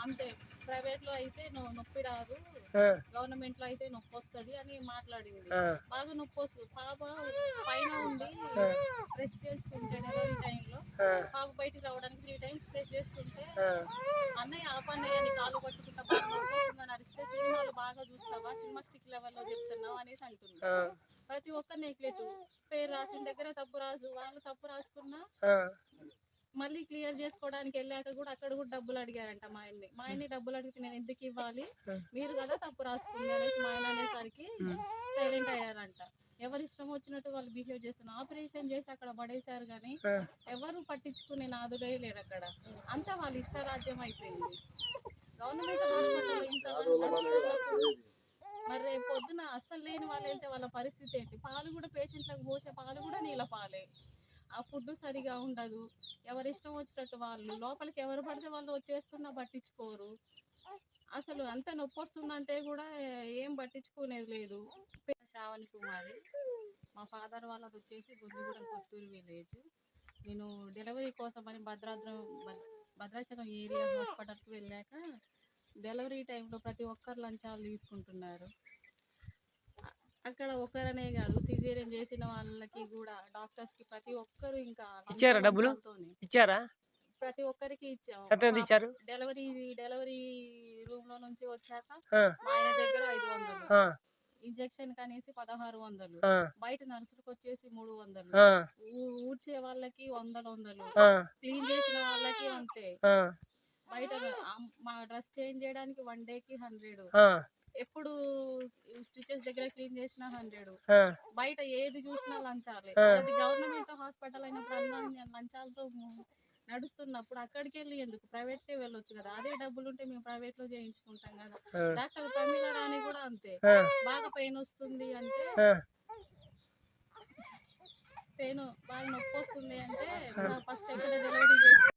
అంతే. ప్రైవేట్‌లో అయితే నొప్పి రాదు. గవర్నమెంట్‌లో అయితే నొప్పొస్తది అని మాట్లాడింది. బాగా నొప్పొస్తది. పాప పైన ఉండి ప్రెస్ చేస్తుంటే డెలివరీ టైంలో పాప బయటికి రావడానికి 3 టైమ్స్ ప్రెస్ చేస్తుంటే అన్నయ్య ఆపన్నయ్య నీ కాళ్ళు పట్టుకుంటా బాగా నొప్పొస్తుందని అరిస్తే సినిమాలు బాగా చూస్తావా, సినిమాస్టిక్ లెవెల్‌లో చెప్తున్నావు అనేసి అంటుంది. ప్రతి ఒక్క నెగ్లెక్ట్. పేరు రాసిన దగ్గర తప్పు రాసు, వాళ్ళు తప్పు రాసుకున్నా మళ్ళీ క్లియర్ చేసుకోవడానికి వెళ్ళాక కూడా అక్కడ కూడా డబ్బులు అడిగారంట మా ఆయన్ని డబ్బులు అడిగితే నేను ఎందుకు ఇవ్వాలి, మీరు కదా తప్పు రాసుకుంది అనేసి మా ఆయన అనేసరికి సైలెంట్ అయ్యారంట. ఎవరు ఇష్టం వచ్చినట్టు వాళ్ళు బిహేవ్ చేస్తున్నారు. ఆపరేషన్ చేసి అక్కడ పడేశారు కానీ ఎవరు పట్టించుకునే నాదుడే లేరు అక్కడ. అంతా వాళ్ళ ఇష్టరాజ్యం అయిపోయింది. గవర్నమెంట్ హాస్పిటల్ ఇంత మరి రేపు పొద్దున అస్సలు లేని వాళ్ళు వెళ్తే వాళ్ళ పరిస్థితి ఏంటి? పాలు కూడా పేషెంట్లకు పోసే పాలు కూడా నీళ్ళ పాలే. ఆ ఫుడ్ సరిగా ఉండదు. ఎవరి ఇష్టం వచ్చినట్టు వాళ్ళు లోపలికి ఎవరు పడితే వాళ్ళు వచ్చేస్తున్నా పట్టించుకోరు. అసలు అంత నొప్పి వస్తుందంటే కూడా ఏం పట్టించుకునేది లేదు. శ్రావణి కుమారి, మా ఫాదర్ వాళ్ళది వచ్చేసి గుంజుగూడెం కొత్తూరు విలేజ్. నేను డెలివరీ కోసమని భద్రాచలం ఏరియా హాస్పిటల్కి వెళ్ళాక డెలివరీ టైంలో ప్రతి ఒక్కరు లంచాలు తీసుకుంటున్నారు. అక్కడ ఒకరనే కాదు, సిజేరియన్ చేసిన వాళ్ళకి కూడా డాక్టర్స్కి ప్రతి ఒక్కరు ఇంకా ఇచ్చారా డబ్బులు? ఇచ్చారా? ప్రతి ఒక్కరికి ఇచ్చాము. డెలివరీ రూమ్ లో నుంచి వచ్చాక మా ఆయన దగ్గర 500, ఇంజెక్షన్ కనేసి 1600, బయట నర్సులకు వచ్చేసి 300, ఊడ్చే వాళ్ళకి 100, క్లీన్ చేసిన వాళ్ళకి అంతే. బయట మా డ్రెస్ చేంజ్ చేయడానికి 1 డేకి 100, ఎప్పుడు స్టిచెస్ దగ్గర క్లీన్ చేసిన 100, బయట ఏది చూసినా లంచాలే. అది గవర్నమెంట్ హాస్పిటల్ అయినప్పుడు అన్ని లంచాలతో నడుస్తున్నప్పుడు అక్కడికి వెళ్ళి ఎందుకు ప్రైవేట్కే వెళ్ళొచ్చు కదా. అదే డబ్బులు ఉంటే మేము ప్రైవేట్ లో చేయించుకుంటాం కదా. డాక్టర్ ప్రమీల రాణి కూడా అంతే. బాగా పెయిన్ వస్తుంది అంటే బాగా నొప్పి వస్తుంది అంటే ఫస్ట్ ఎక్కడ డెలివరీ చేసి